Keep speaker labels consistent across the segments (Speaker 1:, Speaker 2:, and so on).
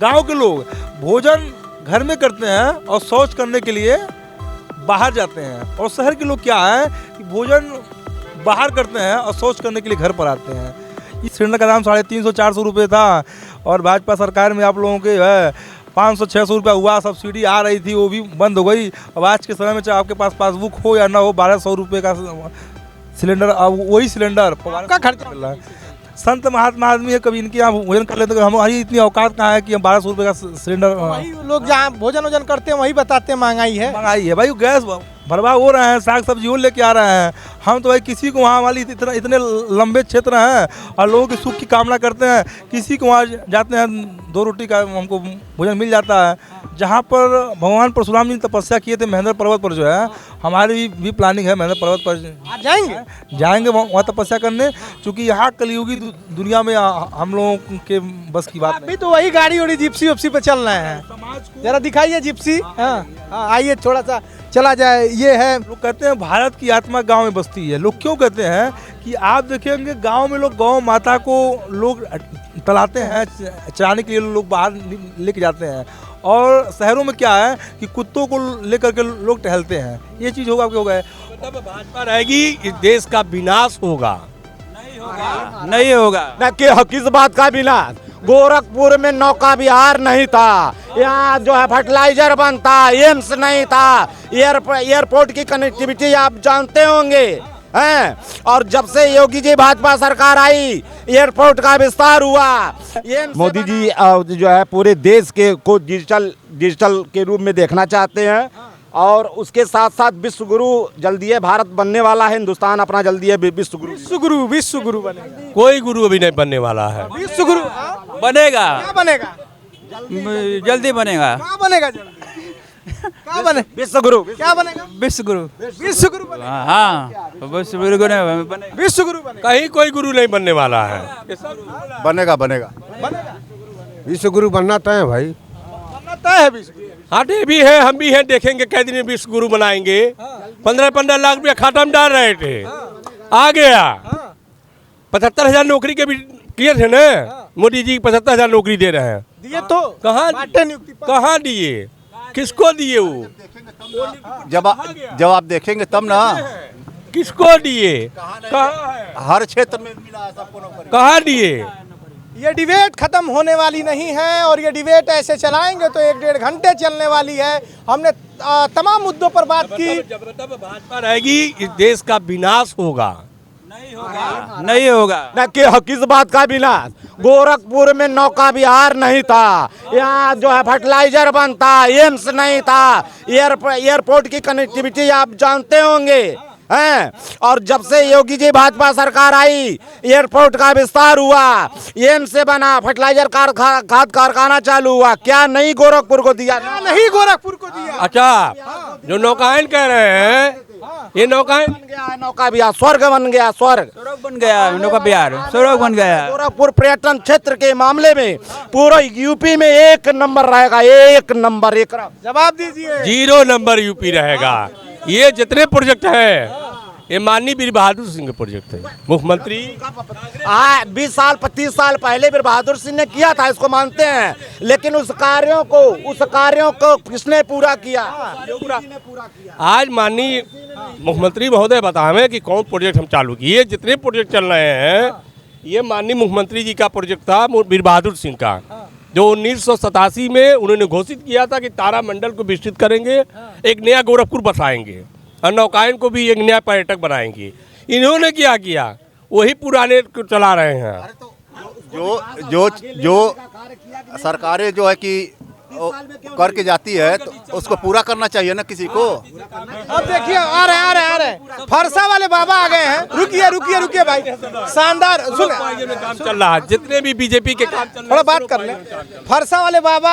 Speaker 1: गांव के लोग भोजन घर में करते हैं और शौच करने के लिए बाहर जाते हैं, और शहर के लोग क्या है कि भोजन बाहर करते हैं और शौच करने के लिए घर पर आते हैं। इस सिलेंडर का दाम 350-400 रुपये था, और भाजपा सरकार में आप लोगों के 500-600 रुपया हुआ, सब्सिडी आ रही थी, वो भी बंद हो गई। अब आज के समय में चाहे आपके पास पासबुक हो या ना हो, 1200 रुपये का सिलेंडर, अब वही सिलेंडर
Speaker 2: का खर्चा
Speaker 1: मिल रहा है। संत महात्मा आदमी है, कभी इनके यहाँ भोजन कर लेते, हमारी इतनी औकात कहाँ है कि हम 1200 रुपये का सिलेंडर।
Speaker 2: वही लोग जहाँ भोजन वोजन करते हैं वही बताते हैं महंगाई है।
Speaker 1: महंगाई है भाई, गैस भरवा हो रहे हैं, साग सब्जी वो लेके आ रहे हैं। हम तो भाई किसी को वहाँ वाली इतने लंबे क्षेत्र हैं और लोगों के सुख की कामना करते हैं, किसी को वहाँ जाते हैं 2 रोटी का हमको भोजन मिल जाता है। जहाँ पर भगवान परशुराम जी ने तपस्या किए थे महेंद्र पर्वत पर, जो है हमारी भी प्लानिंग है महेंद्र पर्वत पर जाएंगे वहाँ तपस्या करने, क्योंकि यहाँ कलयुगी दुनिया में हम लोगों के बस की बात
Speaker 2: अभी तो वही गाड़ी उड़ी जिप्सी उप्सी पे चल रहे हैं। जरा दिखाइए जिप्सी। हाँ आइए थोड़ा सा चला जाए। ये है,
Speaker 1: लोग कहते हैं भारत की आत्मा गांव में बसती है। लोग क्यों कहते हैं कि आप देखेंगे गांव में लोग गौ माता को लोग तलाते हैं, चराने के लिए लोग बाहर लेके जाते हैं, और शहरों में क्या है कि कुत्तों को लेकर के लोग टहलते हैं। ये चीज़ होगा, हो गया
Speaker 3: तब भाजपा रहेगी, इस देश का विनाश होगा। नहीं होगा
Speaker 4: न कि किस बात का विनाश? गोरखपुर में नौका विहार नहीं था, यहाँ जो है फर्टिलाइजर बनता, एम्स नहीं था, एयरपोर्ट की कनेक्टिविटी आप जानते होंगे हैं। और जब से योगी जी भाजपा सरकार आई, एयरपोर्ट का विस्तार हुआ। मोदी जी जो है पूरे देश के को डिजिटल के रूप में देखना चाहते हैं, और उसके साथ साथ विश्व गुरु जल्दी है, भारत बनने वाला है, हिंदुस्तान अपना जल्दी है विश्व गुरु
Speaker 2: बनेगा।
Speaker 3: कोई गुरु अभी नहीं बनने वाला है।
Speaker 2: विश्व गुरु
Speaker 5: बनेगा,
Speaker 2: क्या बनेगा?
Speaker 5: जल्दी बनेगा।
Speaker 2: क्या बनेगा जल्दी? क्या बने?
Speaker 4: विश्व गुरु
Speaker 2: क्या बनेगा?
Speaker 5: विश्व गुरु।
Speaker 2: विश्व गुरु बनेगा।
Speaker 5: हाँ विश्व गुरु बनेगा।
Speaker 2: विश्व गुरु बनेगा।
Speaker 3: कहीं कोई गुरु नहीं बनने वाला है।
Speaker 6: बनेगा विश्व गुरु बनना तय है भाई,
Speaker 2: बनना तय है विश्व गुरु।
Speaker 3: हाँ ये भी है, हम भी हैं, देखेंगे कै दिन में विश्व गुरु बनाएंगे। 15-15 लाख रुपया खाता में डाल रहे थे, आ गया। 75,000 नौकरी के भी किए थे ना, मोदी जी 75,000 नौकरी दे रहे हैं।
Speaker 2: दिए तो
Speaker 3: कहाँ दिए, किसको दिए? वो
Speaker 6: जब आप देखेंगे तब ना,
Speaker 3: किसको दिए? कहाँ है?
Speaker 6: हर क्षेत्र में मिला है सबको नौकरी।
Speaker 3: कहाँ दिए?
Speaker 2: ये डिबेट खत्म होने वाली नहीं है, और ये डिबेट ऐसे चलाएंगे तो 1-1.5 घंटे चलने वाली है। हमने तमाम मुद्दों पर बात की।
Speaker 3: जब भाजपा रहेगी, इस देश का विनाश होगा।
Speaker 5: नहीं होगा
Speaker 4: न कि किस बात का विनाश? गोरखपुर में नौका विहार नहीं था, यहाँ जो है फर्टिलाइजर बनता, एम्स नहीं था, एयरपोर्ट की कनेक्टिविटी आप जानते होंगे हैं। और जब से योगी जी भाजपा सरकार आई, एयरपोर्ट का विस्तार हुआ, एम्स से बना, फर्टिलाइजर खाद कारखाना चालू हुआ। क्या नहीं गोरखपुर को दिया?
Speaker 2: नहीं गोरखपुर को दिया।
Speaker 3: अच्छा, जो नौकायन कह रहे हैं, ये नौकायन
Speaker 4: बन गया, नौका विहार स्वर्ग बन गया, स्वर्ग
Speaker 5: बन गया, नौका विहार स्वर्ग बन गया।
Speaker 4: गोरखपुर पर्यटन क्षेत्र के मामले में पूरा यूपी में 1 नंबर रहेगा, 1 नंबर। एक
Speaker 2: जवाब दीजिए।
Speaker 3: 0 नंबर यूपी रहेगा। ये जितने प्रोजेक्ट है, ये माननीय वीर बहादुर सिंह के प्रोजेक्ट है। मुख्यमंत्री
Speaker 4: 20 साल 25 साल पहले वीर बहादुर सिंह ने किया था, इसको मानते हैं, लेकिन उस कार्यों को किसने पूरा किया?
Speaker 3: आज माननीय मुख्यमंत्री महोदय बतावें कि कौन प्रोजेक्ट हम चालू किए। जितने प्रोजेक्ट चल रहे हैं, ये माननीय मुख्यमंत्री जी का प्रोजेक्ट था, वीर बहादुर सिंह का, जो 1987 में उन्होंने घोषित किया था कि तारामंडल को विस्तृत करेंगे, एक नया गोरखपुर बसाएंगे, और नौकायन को भी एक नया पर्यटक बनाएंगे। इन्होंने क्या किया? वही पुराने को चला रहे हैं।
Speaker 6: जो सरकारें जो है कि करके जाती है, तो उसको पूरा करना चाहिए ना किसी को।
Speaker 2: अब देखिए, आ रहे फरसा वाले बाबा आ गए हैं। रुकिए भाई, शानदार सुन,
Speaker 3: काम चल रहा है, जितने भी बीजेपी के काम चल रहे हैं,
Speaker 2: थोड़ा बात कर ले। फरसा वाले बाबा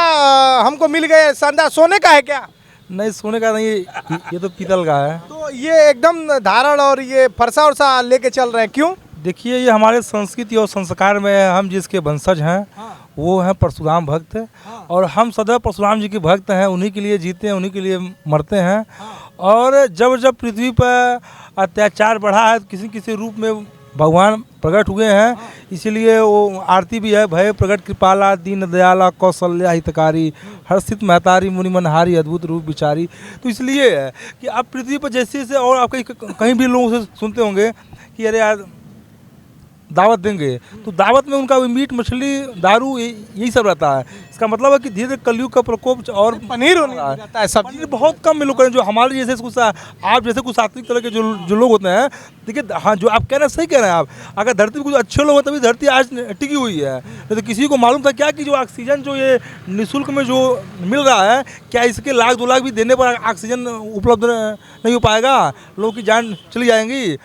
Speaker 2: हमको मिल गए, शानदार। सोने का है क्या?
Speaker 1: नहीं, सोने का नहीं, ये तो पीतल का है।
Speaker 2: तो ये एकदम धारण और ये फरसा उरसा लेके चल रहे हैं, क्यों?
Speaker 1: देखिए, ये हमारे संस्कृति और संस्कार में हम जिसके वंशज हैं, वो हैं परशुराम भक्त, और हम सदैव परशुराम जी के भक्त हैं। उन्हीं के लिए जीते हैं, उन्हीं के लिए मरते हैं। और जब जब पृथ्वी पर अत्याचार बढ़ा है, किसी किसी रूप में भगवान प्रकट हुए हैं, इसीलिए वो आरती भी है, भय प्रकट कृपाला दीन दयाला कौशल्या हितकारी हर्षित महतारी मुनि मनहारी अद्भुत रूप विचारी। तो इसलिए है कि आप पृथ्वी पर जैसे जैसे, और आप कहीं भी लोगों से सुनते होंगे कि अरे यार दावत देंगे, तो दावत में उनका मीट मछली दारू यही सब रहता है। इसका मतलब है कि धीरे धीरे कलयुग का प्रकोप और
Speaker 2: पनीर होने लग जाता है, सब्जी
Speaker 1: पनीर बहुत कम में लोग करें, जो हमारे जैसे कुछ आप जैसे कुछ सात्विक तरह के जो लोग होते हैं। देखिए हाँ, जो आप कह रहे हैं सही कह रहे हैं आप, अगर धरती पे कुछ अच्छे लोग हैं तभी धरती आज टिकी हुई है। तो किसी को मालूम था क्या कि जो ऑक्सीजन जो ये निःशुल्क में जो मिल रहा है, क्या इसके लाख 2 लाख भी देने पर ऑक्सीजन उपलब्ध नहीं हो पाएगा, लोगों की जान चली जाएंगी।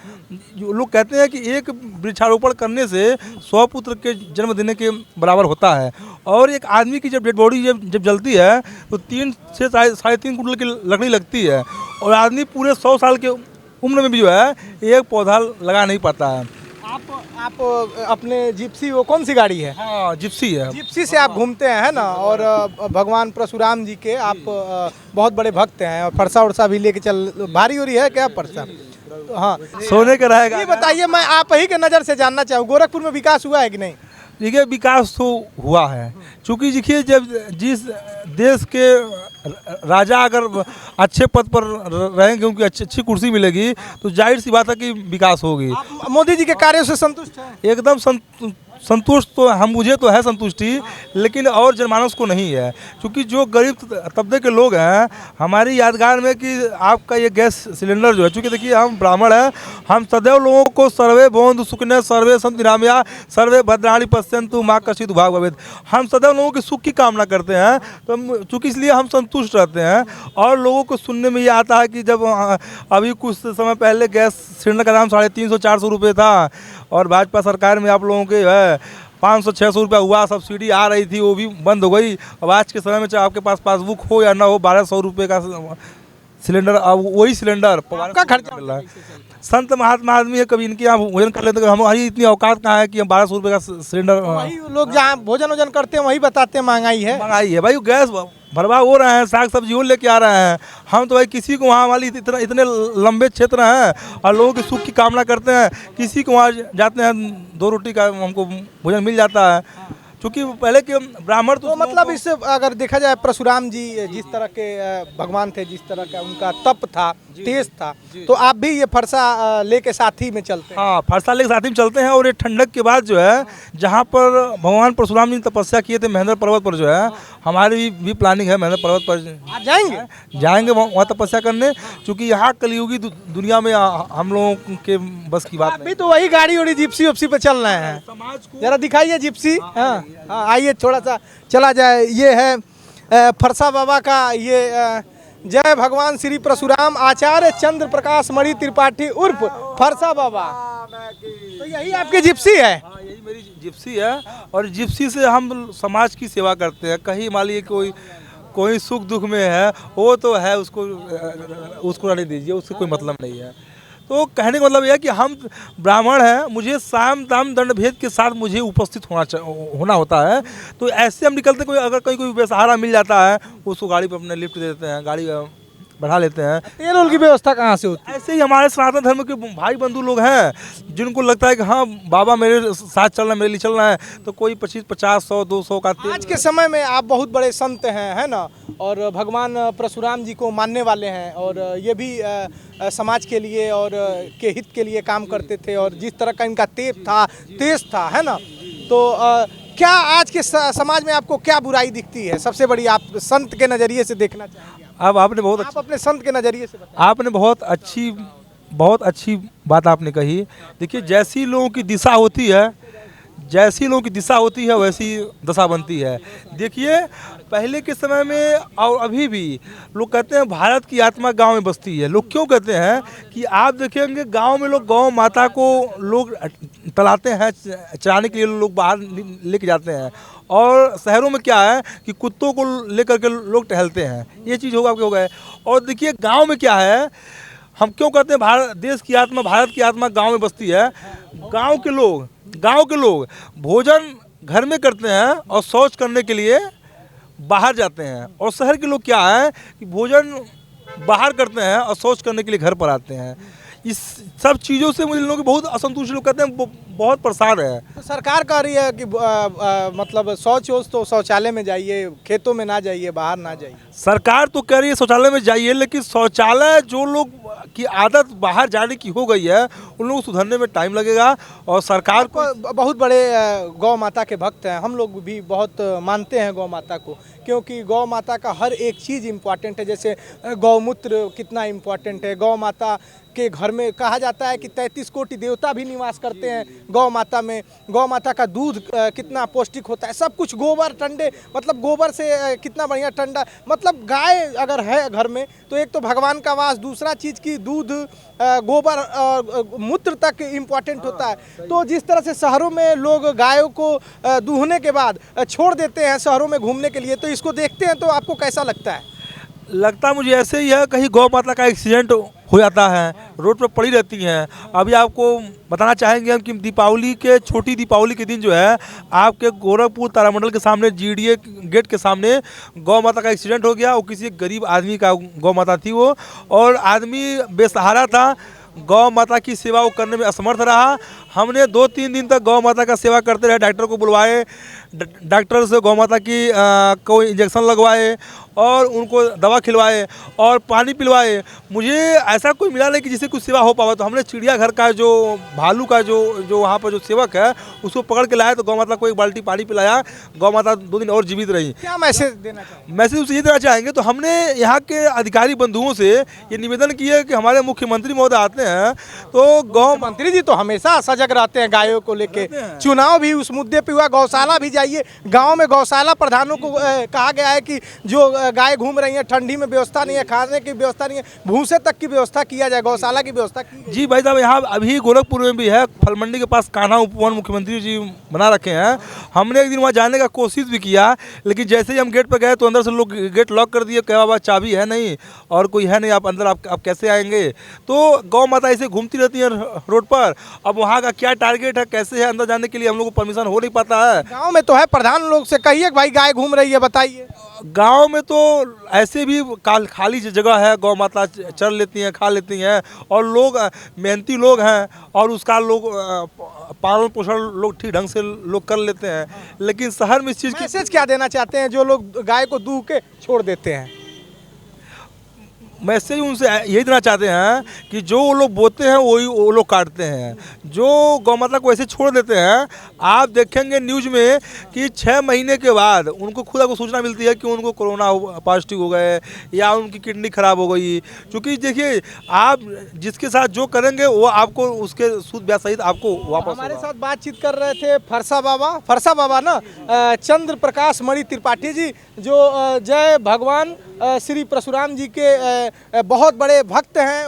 Speaker 1: जो लोग कहते हैं कि एक वृक्षारोपण करने से 100 पुत्र के जन्म देने के बराबर होता है। और एक आदमी की जब डेड बॉडी जब जलती है तो 3 से 3.5 कुंटल की लकड़ी लगती है, और आदमी पूरे 100 साल के उम्र में भी जो है एक पौधा लगा नहीं पाता है।
Speaker 2: आप अपने जिप्सी, वो कौन सी गाड़ी है?
Speaker 1: हाँ, जिप्सी है।
Speaker 2: जिप्सी से आप घूमते हैं, है ना? और भगवान परशुराम जी के आप बहुत बड़े भक्त हैं, और फरसा उरसा भी लेके चल, भारी हो रही है क्या फरसा? तो हाँ,
Speaker 1: सोने का रहेगा।
Speaker 2: ये बताइए, मैं आप ही के नज़र से जानना चाहूँ, गोरखपुर में विकास हुआ है कि नहीं?
Speaker 1: देखिए विकास तो हुआ है, चूँकि देखिए जब जिस देश के राजा अगर अच्छे पद पर रहेंगे, उनकी अच्छी कुर्सी मिलेगी, तो जाहिर सी बात है कि विकास होगी।
Speaker 2: आप मोदी जी के कार्यों से संतुष्ट हैं?
Speaker 1: एकदम संतुष्ट तो मुझे तो है संतुष्टि, लेकिन और जनमानस को नहीं है। क्योंकि जो गरीब तबके के लोग हैं, हमारी यादगार में कि आपका ये गैस सिलेंडर जो है, चूँकि देखिए हम ब्राह्मण हैं, हम सदैव लोगों को सर्वे बंधु सुखने सर्वे संत निरामया सर्वे भद्राणी पश्यन्तु माँ कशित भाग भवेद, हम सदैव लोगों के सुख की कामना करते हैं। तो चूँकि इसलिए हम संतुष्ट रहते हैं। और लोगों को सुनने में ये आता है कि जब अभी कुछ समय पहले गैस सिलेंडर का दाम 350-400 रुपये था, और भाजपा सरकार में आप लोगों के है 500-600 रुपया हुआ, सब्सिडी आ रही थी, वो भी बंद हो गई। अब आज के समय में चाहे आपके पास पासबुक हो या ना हो, 1200 रुपये का सिलेंडर, अब वही सिलेंडर
Speaker 2: का खर्चा
Speaker 1: मिल रहा है। संत महात्मा आदमी है, कभी इनके यहाँ भोजन कर लेते हैं, हमारी इतनी औकात कहाँ है कि हम 1200 रुपये का सिलेंडर।
Speaker 2: वही लोग जहाँ भोजन करते हैं वही बताते हैं महंगाई है।
Speaker 1: महंगाई है भाई, गैस भरवा हो रहे हैं, साग सब्जी और लेके आ रहे हैं। हम तो भाई किसी को वहाँ वाली इतने लंबे क्षेत्र हैं और लोगों के सुख की कामना करते हैं, किसी को वहाँ जाते हैं 2 रोटी का हमको भोजन मिल जाता है। क्योंकि पहले के ब्राह्मण तो
Speaker 2: मतलब इससे अगर देखा जाए, परशुराम जी जिस तरह के भगवान थे, जिस तरह का उनका तप था, तेज था, तो आप भी ये फरसा लेके साथी में चलते हैं?
Speaker 1: हाँ, फरसा लेके साथी में चलते हैं। और ये ठंडक के बाद जो है, जहाँ पर भगवान परशुराम जी ने तपस्या किए थे महेंद्र पर्वत पर, जो है हमारी भी प्लानिंग है महेंद्र पर्वत पर
Speaker 2: आप जाएंगे
Speaker 1: वहाँ तपस्या करने। क्योंकि यहाँ कलयुगी दुनिया में हम लोगों के बस की बात
Speaker 2: अभी तो वही गाड़ी उड़ी जिप्सी उप्सी पे चल रहे हैं।
Speaker 1: समाज को
Speaker 2: जरा दिखाइए जिप्सी। हाँ, आइए थोड़ा सा चला जाए। ये है फरसा बाबा का ये जय भगवान श्री परशुराम आचार्य चंद्र प्रकाश मणि त्रिपाठी उर्फ फरसा बाबा। तो यही आपकी जिप्सी है?
Speaker 1: हाँ, यही मेरी जिप्सी है। और जिप्सी से हम समाज की सेवा करते हैं। कहीं मान लीजिए कोई सुख दुख में है, वो तो है, उसको रहने दीजिए, उससे कोई मतलब नहीं है। तो कहने का मतलब यह है कि हम ब्राह्मण हैं, मुझे साम दाम दंड भेद के साथ मुझे उपस्थित होना होता है। तो ऐसे हम निकलते, अगर कोई बेसहारा मिल जाता है, उसको गाड़ी पर अपने लिफ्ट दे देते हैं, गाड़ी बढ़ा लेते हैं।
Speaker 2: तेल उल की व्यवस्था कहाँ से होती है?
Speaker 1: ऐसे ही हमारे सनातन धर्म के भाई बंधु लोग हैं, जिनको लगता है कि हाँ बाबा मेरे साथ चलना, मेरे लिए चलना है, तो कोई 25, 50, 100, 200 का तेल।
Speaker 2: आज के समय में आप बहुत बड़े संत हैं, है ना, और भगवान परशुराम जी को मानने वाले हैं, और ये भी समाज के लिए और के हित के लिए काम करते थे, और जिस तरह का इनका तेज था, है ना। तो क्या आज के समाज में आपको क्या बुराई दिखती है सबसे बड़ी, आप संत के नज़रिए से देखना चाहेंगे?
Speaker 1: अब आपने
Speaker 2: आप अपने संत के नज़रिए से बताएं।
Speaker 1: आपने बहुत अच्छी बात आपने कही। देखिए, जैसी लोगों की दिशा होती है वैसी दशा बनती है। देखिए, पहले के समय में और अभी भी लोग कहते हैं भारत की आत्मा गांव में बसती है। लोग क्यों कहते हैं कि आप देखेंगे गांव में लोग गौ माता को लोग तलाते हैं, चराने के लिए लोग बाहर लेके जाते हैं। और शहरों में क्या है कि कुत्तों को लेकर के लोग टहलते हैं। ये चीज़ होगा आपके हो गए। और देखिए गांव में क्या है, हम क्यों कहते हैं भारत की आत्मा गांव में बसती है। गांव के लोग भोजन घर में करते हैं और शौच करने के लिए बाहर जाते हैं। और शहर के लोग क्या है कि भोजन बाहर करते हैं और शौच करने के लिए घर पर आते हैं। इस सब चीज़ों से मुझे लोग बहुत असंतुष्ट लोग कहते हैं बहुत परेशान है।
Speaker 2: तो सरकार कह रही है कि मतलब शौच तो शौचालय में जाइए, खेतों में ना जाइए, बाहर ना जाइए।
Speaker 1: सरकार तो कह रही है शौचालय में जाइए, लेकिन शौचालय जो लोग की आदत बाहर जाने की हो गई है उन लोगों को सुधरने में टाइम लगेगा। और सरकार को
Speaker 2: बहुत बड़े गौ माता के भक्त हैं, हम लोग भी बहुत मानते हैं गौ माता को, क्योंकि गौ माता का हर एक चीज़ इम्पॉर्टेंट है। जैसे गौमूत्र कितना इम्पॉर्टेंट है, गौ माता के घर में कहा जाता है कि 33 कोटि देवता भी निवास करते हैं गौ माता में। गौ माता का दूध कितना पौष्टिक होता है, सब कुछ गोबर टंडे, मतलब गोबर से कितना बढ़िया ठंडा, मतलब गाय अगर है घर में तो एक तो भगवान का वास, दूसरा चीज़ की दूध, गोबर, मूत्र तक इम्पॉर्टेंट होता है। तो जिस तरह से शहरों में लोग गायों को दूहने के बाद छोड़ देते हैं शहरों में घूमने के लिए, तो इसको देखते हैं तो आपको कैसा लगता है?
Speaker 1: लगता मुझे ऐसे ही है, कहीं गौ माता का एक्सीडेंट हो जाता है, रोड पर पड़ी रहती हैं। अभी आपको बताना चाहेंगे हम कि दीपावली के, छोटी दीपावली के दिन जो है आपके गोरखपुर तारामंडल के सामने GDA गेट के सामने गौ माता का एक्सीडेंट हो गया। वो किसी गरीब आदमी का गौ माता थी वो, और आदमी बेसहारा था, गौ माता की सेवा वो करने में असमर्थ रहा। हमने 2-3 दिन तक गौ माता का सेवा करते रहे, डॉक्टर को बुलवाए, डॉक्टर से गौ माता की को इंजेक्शन लगवाए और उनको दवा खिलवाए और पानी पिलवाए। मुझे ऐसा कोई मिला नहीं कि जिससे कुछ सेवा हो पावा। तो हमने चिड़ियाघर का जो भालू का जो वहाँ पर जो सेवक है उसको पकड़ के लाया, तो गौ माता को 1 बाल्टी पानी पिलाया, गौ माता 2 दिन और जीवित रही।
Speaker 2: क्या मैसेज देना चाहिए?
Speaker 1: मैसेज उसे ये देना चाहेंगे, तो हमने यहाँ के अधिकारी बंधुओं से ये निवेदन किया कि हमारे मुख्यमंत्री महोदय आते हैं तो गौ
Speaker 2: मंत्री जी तो हमेशा सजग रहते हैं गायों को लेके, चुनाव भी उस मुद्दे पे हुआ। गौशाला भी जाइए, गांव में गौशाला प्रधानों को कहा गया है कि जो गाय घूम रही है, ठंडी में व्यवस्था नहीं है, खाने की व्यवस्था नहीं है, भूसे तक की व्यवस्था किया जाए, गौशाला की व्यवस्था की।
Speaker 1: जी भाई साहब, यहाँ अभी गोरखपुर में भी है, फल मंडी के पास कान्हा उपवन मुख्यमंत्री जी बना रखे हैं। हमने एक दिन वहाँ जाने का कोशिश भी किया, लेकिन जैसे ही हम गेट पर गए तो अंदर से लोग गेट लॉक कर दिए, कहा बाबा चाबी है नहीं और कोई है नहीं, आप अंदर आप कैसे आएंगे। तो गौ माता ऐसे घूमती रहती है रोड पर। अब वहाँ का क्या टारगेट है, कैसे है, अंदर जाने के लिए हम लोग को परमिशन हो नहीं पाता है।
Speaker 2: गांव में तो है, प्रधान लोग से कहिए भाई गाय घूम रही है, बताइए।
Speaker 1: गांव में तो ऐसे भी खाली जगह है, गौ माता चर लेती हैं, खा लेती हैं, और लोग मेहनती लोग हैं और उसका लोग पालन पोषण लोग ठीक ढंग से लोग कर लेते हैं। लेकिन शहर में इस चीज़ की
Speaker 2: मैसेज क्या देना चाहते हैं जो लोग गाय को दूह के छोड़ देते हैं?
Speaker 1: मैसेज उनसे यही देना चाहते हैं कि जो वो लोग बोते हैं वही वो लोग काटते हैं। जो गौ माता को ऐसे छोड़ देते हैं, आप देखेंगे न्यूज़ में कि 6 महीने के बाद उनको खुद को सूचना मिलती है कि उनको कोरोना पॉजिटिव हो गए या उनकी किडनी खराब हो गई। क्योंकि देखिए, आप जिसके साथ जो करेंगे वो आपको उसके सूद ब्याज सहित आपको वापस
Speaker 2: हमारे साथ बातचीत कर रहे थे फरसा बाबा ना, चंद्र प्रकाश मणि त्रिपाठी जी, जो जय भगवान श्री परशुराम जी के बहुत बड़े भक्त हैं।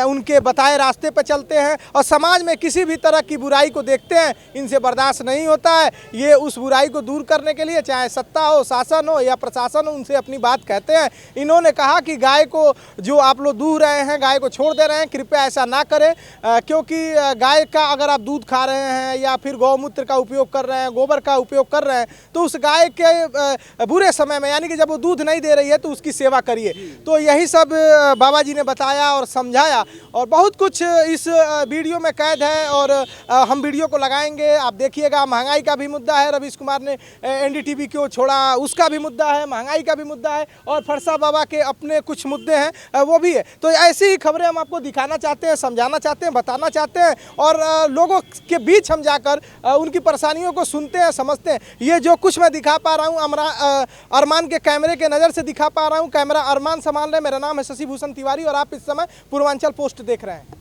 Speaker 2: उनके बताए रास्ते पर चलते हैं और समाज में किसी भी तरह की बुराई को देखते हैं, इनसे बर्दाश्त नहीं होता है। ये उस बुराई को दूर करने के लिए चाहे सत्ता हो, शासन हो या प्रशासन हो, उनसे अपनी बात कहते हैं। इन्होंने कहा कि गाय को जो आप लोग दूह रहे हैं, गाय को छोड़ दे रहे हैं, कृपया ऐसा ना करें, क्योंकि गाय का अगर आप दूध खा रहे हैं या फिर गौमूत्र का उपयोग कर रहे हैं, गोबर का उपयोग कर रहे हैं, तो उस गाय के बुरे समय में, यानी कि जब वो दूध नहीं दे रही है तो उसकी सेवा करिए। तो यही सब बाबा जी ने बताया और समझाया, और बहुत कुछ इस वीडियो में कैद है और हम वीडियो को लगाएंगे, आप देखिएगा। महंगाई का भी मुद्दा है, रवीश कुमार ने NDTV क्यों छोड़ा उसका भी मुद्दा है, महंगाई का भी मुद्दा है, और फरसा बाबा के अपने कुछ मुद्दे हैं वो भी है। तो ऐसी ही खबरें हम आपको दिखाना चाहते हैं, समझाना चाहते हैं, बताना चाहते हैं, और लोगों के बीच हम जाकर उनकी परेशानियों को सुनते हैं, समझते हैं। ये जो कुछ मैं दिखा पा रहा हूँ अरमान के कैमरे के नज़र से दिखा पा रहा हूँ। कैमरा अरमान संभाल रहे, मेरा नाम है शशि भूषण तिवारी और आप इस समय पूर्वांचल पोस्ट देख रहे हैं।